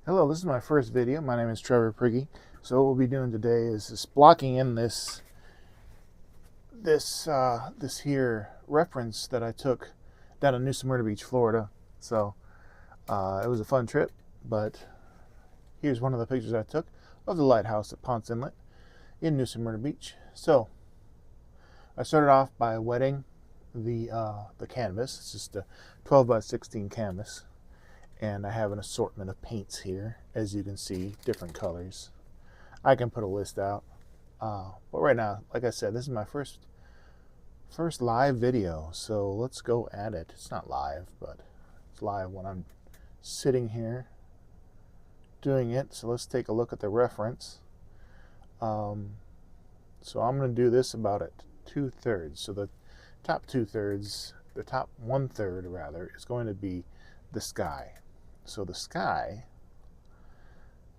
Hello, this is my first video. My name is Trevor Prigge. So what we'll be doing today is just blocking in this here reference that I took down in New Smyrna Beach, Florida. So it was a fun trip, but here's one of the pictures I took of the lighthouse at Ponce Inlet in New Smyrna Beach. So I started off by wetting the canvas. It's just a 12 by 16 canvas. And I have an assortment of paints here, as you can see, different colors. I can put a list out, but right now, like I said, this is my first live video, so let's go at it. It's not live, but it's live when I'm sitting here doing it. So let's take a look at the reference. So I'm going to do this about at 2/3. So the top 2/3, the top 1/3 rather, is going to be the sky. So the sky,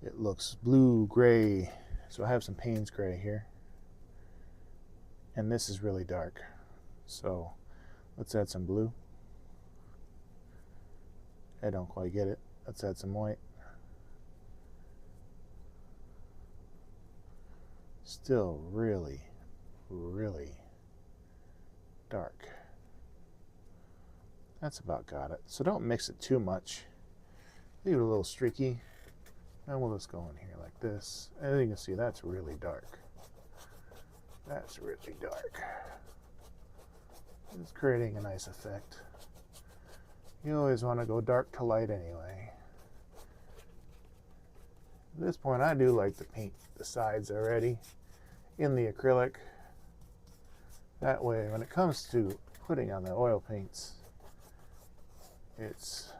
it looks blue, gray. So I have some Payne's gray here. And this is really dark. So let's add some blue. I don't quite get it. Let's add some white. Still really, really dark. That's about got it. So don't mix it too much. Leave it a little streaky. And we'll just go in here like this. And you can see that's really dark. That's really dark. It's creating a nice effect. You always want to go dark to light anyway. At this point, I do like to paint the sides already in the acrylic. That way, when it comes to putting on the oil paints, it's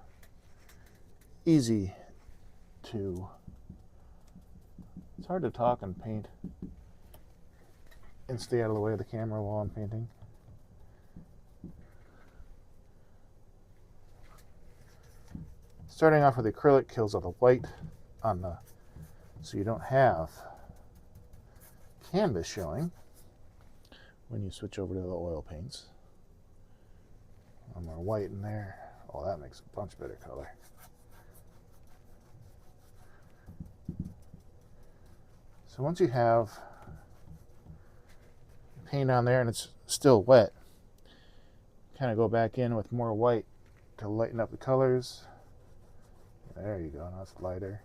easy to, it's hard to talk and paint and stay out of the way of the camera while I'm painting. Starting off with the acrylic kills all the white on the, so you don't have canvas showing when you switch over to the oil paints. More white in there. Oh, that makes a bunch better color. So once you have paint on there and it's still wet, kind of go back in with more white to lighten up the colors. There you go, now it's lighter.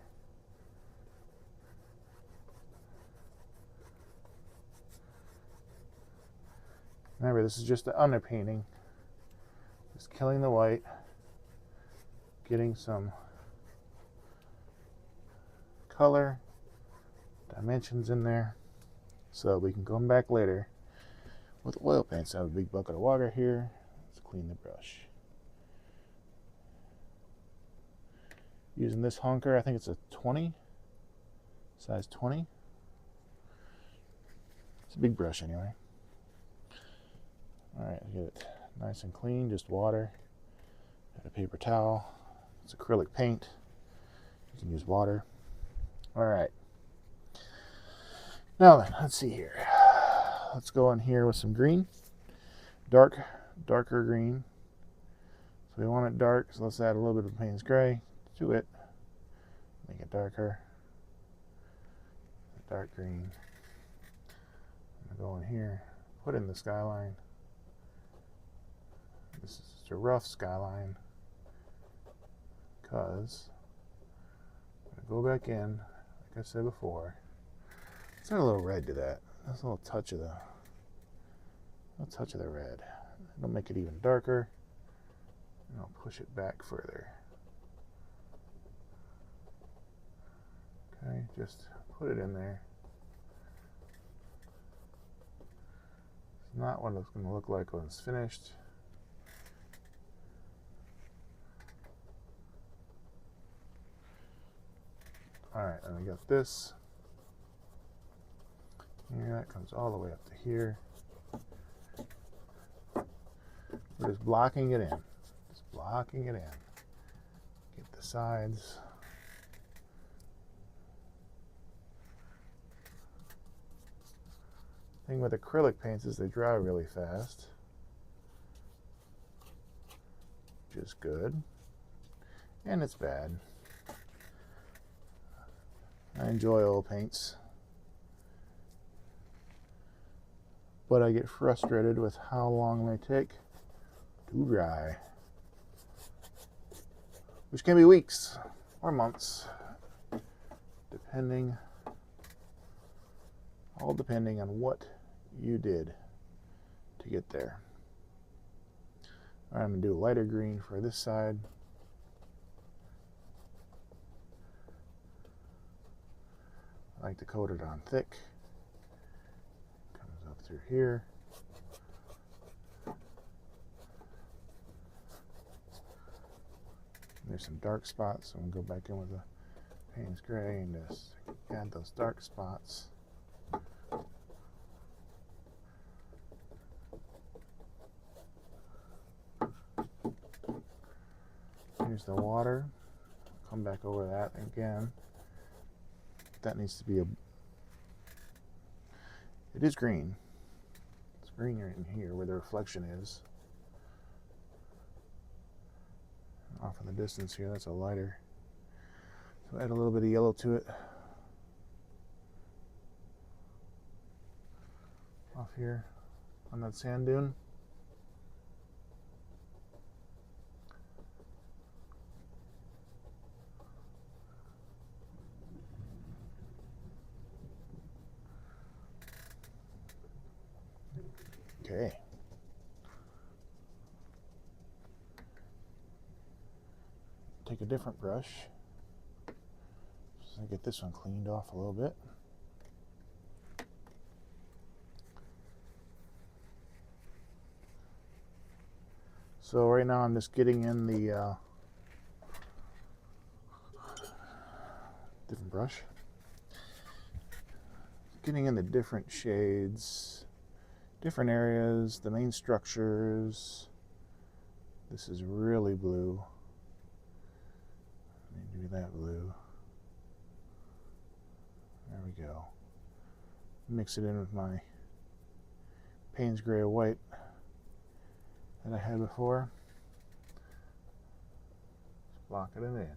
Remember, this is just the underpainting. Just killing the white, getting some color, dimensions in there, so we can come back later with oil paints. I have a big bucket of water here. Let's clean the brush. Using this honker, I think it's a 20, size 20. It's a big brush anyway. All right, get it nice and clean, just water. Got a paper towel. It's acrylic paint. You can use water. All right. Now then, let's see here. Let's go in here with some green. Darker green. So we want it dark, so let's add a little bit of Payne's gray to it. Make it darker. Dark green. I'm going to go in here, put in the skyline. This is just a rough skyline because I'm going to go back in, like I said before. Let's add a little red to that. That's a little touch of the red. It'll make it even darker, and I'll push it back further. Okay, just put it in there. It's not what it's going to look like when it's finished. Alright, and we got this. Here, that comes all the way up to here. We're just blocking it in. Just blocking it in. Get the sides. Thing with acrylic paints is they dry really fast, which is good, and it's bad. I enjoy oil paints, but I get frustrated with how long they take to dry, which can be weeks or months, all depending on what you did to get there. All right, I'm going to do a lighter green for this side. I like to coat it on thick. Comes up through here. There's some dark spots, so I'm going to go back in with the Payne's Gray and just add those dark spots. Here's the water. Come back over that again. That needs to be it is green. It's green right in here where the reflection is. Off in the distance here, that's a lighter. So add a little bit of yellow to it. Off here on that sand dune. Okay. Take a different brush. So I get this one cleaned off a little bit. So right now I'm just getting in the different brush. Getting in the different shades, different areas, the main structures. This is really blue. Let me do that blue. There we go. Mix it in with my Payne's Gray white that I had before. Just blocking it in.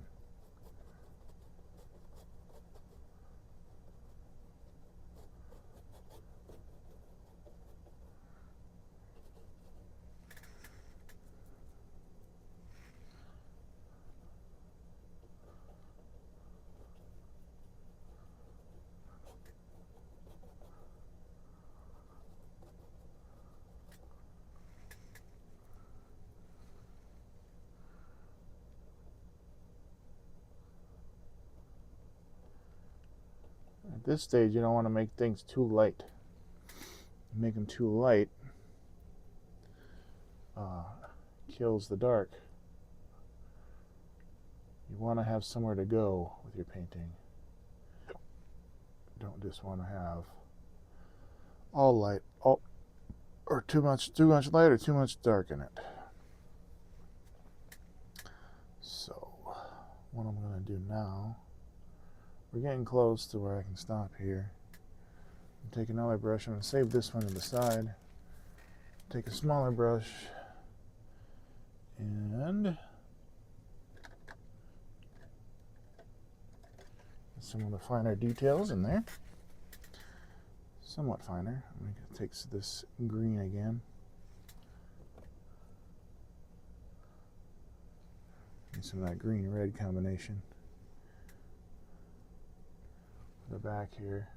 At this stage, you don't want to make things too light. Make them too light, kills the dark. You want to have somewhere to go with your painting. You don't just want to have all light, or too much light or too much dark in it. So, what I'm going to do now, we're getting close to where I can stop here. Take another brush. I'm going to save this one to the side. Take a smaller brush and get some of the finer details in there. Somewhat finer. I'm going to take this green again. Get some of that green-red combination. The back here.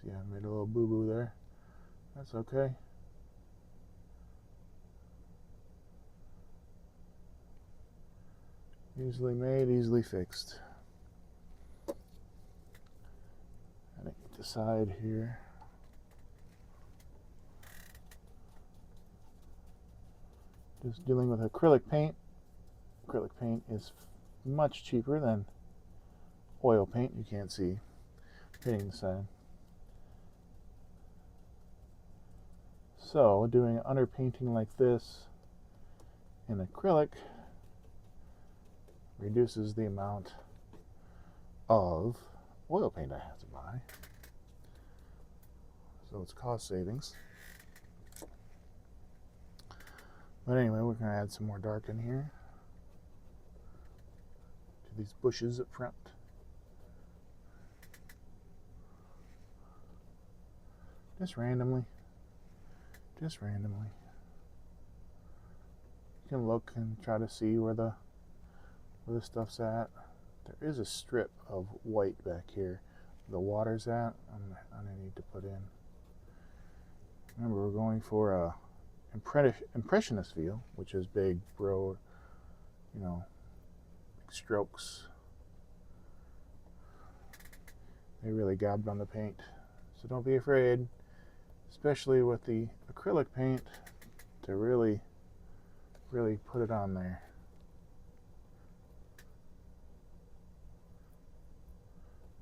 See, I made a little boo-boo there. That's okay. Easily made, easily fixed. And I get the side here. Just dealing with acrylic paint. Acrylic paint is much cheaper than oil paint. You can't see painting the side. So doing underpainting like this in acrylic reduces the amount of oil paint I have to buy. So it's cost savings. But anyway, we're going to add some more dark in here to these bushes up front. just randomly. Just randomly. You can look and try to see where the stuff's at. There is a strip of white back here. The water's at. I'm gonna need to put in. Remember, we're going for a impressionist feel, which is big, broad, you know, big strokes. They really gobbed on the paint, so don't be afraid, especially with the acrylic paint, to really put it on there.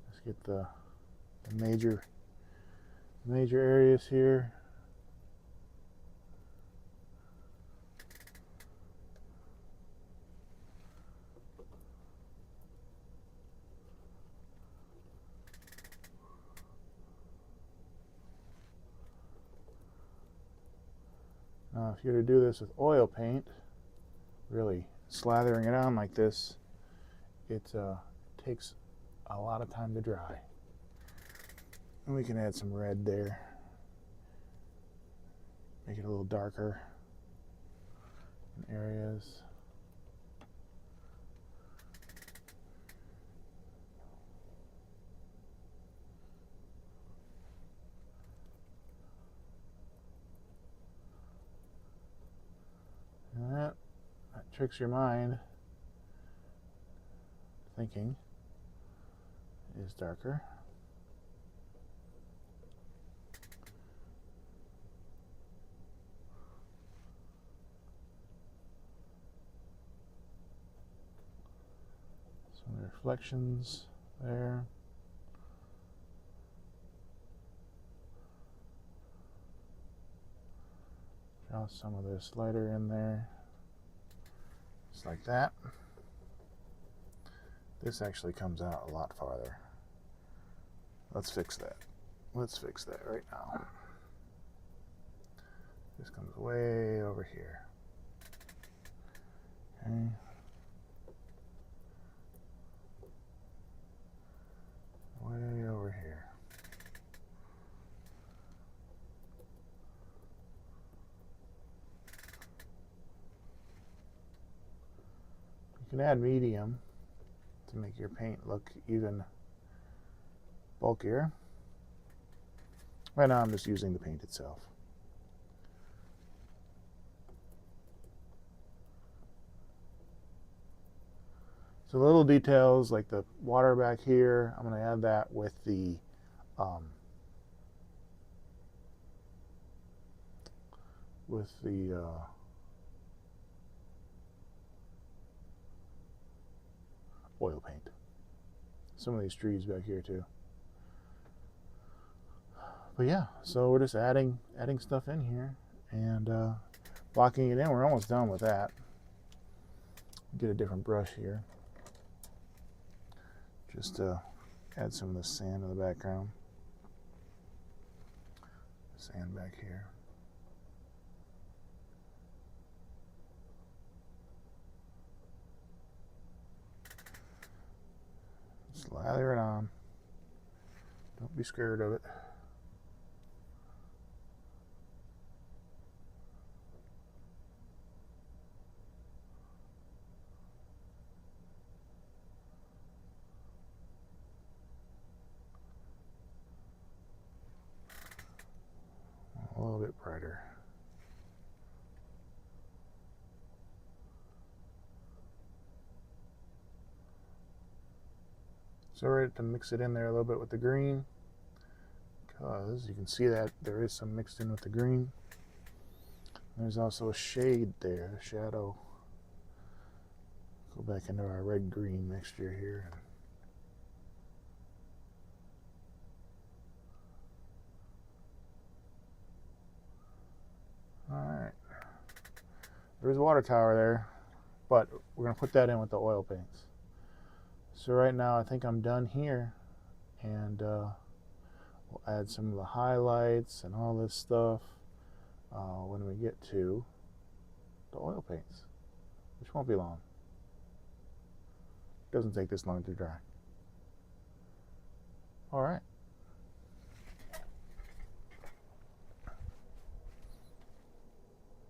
Let's get the major areas here. Now, if you're to do this with oil paint, really slathering it on like this, it takes a lot of time to dry. And we can add some red there, make it a little darker in areas. And that tricks your mind, thinking is darker. Some reflections there. Draw some of this lighter in there, just like that. This actually comes out a lot farther. Let's fix that. Let's fix that right now. This comes way over here. Okay. Way over here. You can add medium to make your paint look even bulkier. Right now I'm just using the paint itself. So little details like the water back here, I'm going to add that with the oil paint. Some of these trees back here too. But yeah, so we're just adding stuff in here and blocking it in. We're almost done with that. Get a different brush here. Just to add some of the sand in the background. Sand back here. Slather it on. Don't be scared of it. A little bit brighter. So we're ready to mix it in there a little bit with the green, because you can see that there is some mixed in with the green. There's also a shade there, a shadow. Go back into our red-green mixture here. Alright. There's a water tower there, but we're going to put that in with the oil paints. So right now I think I'm done here, and we'll add some of the highlights and all this stuff when we get to the oil paints, which won't be long. It doesn't take this long to dry. All right.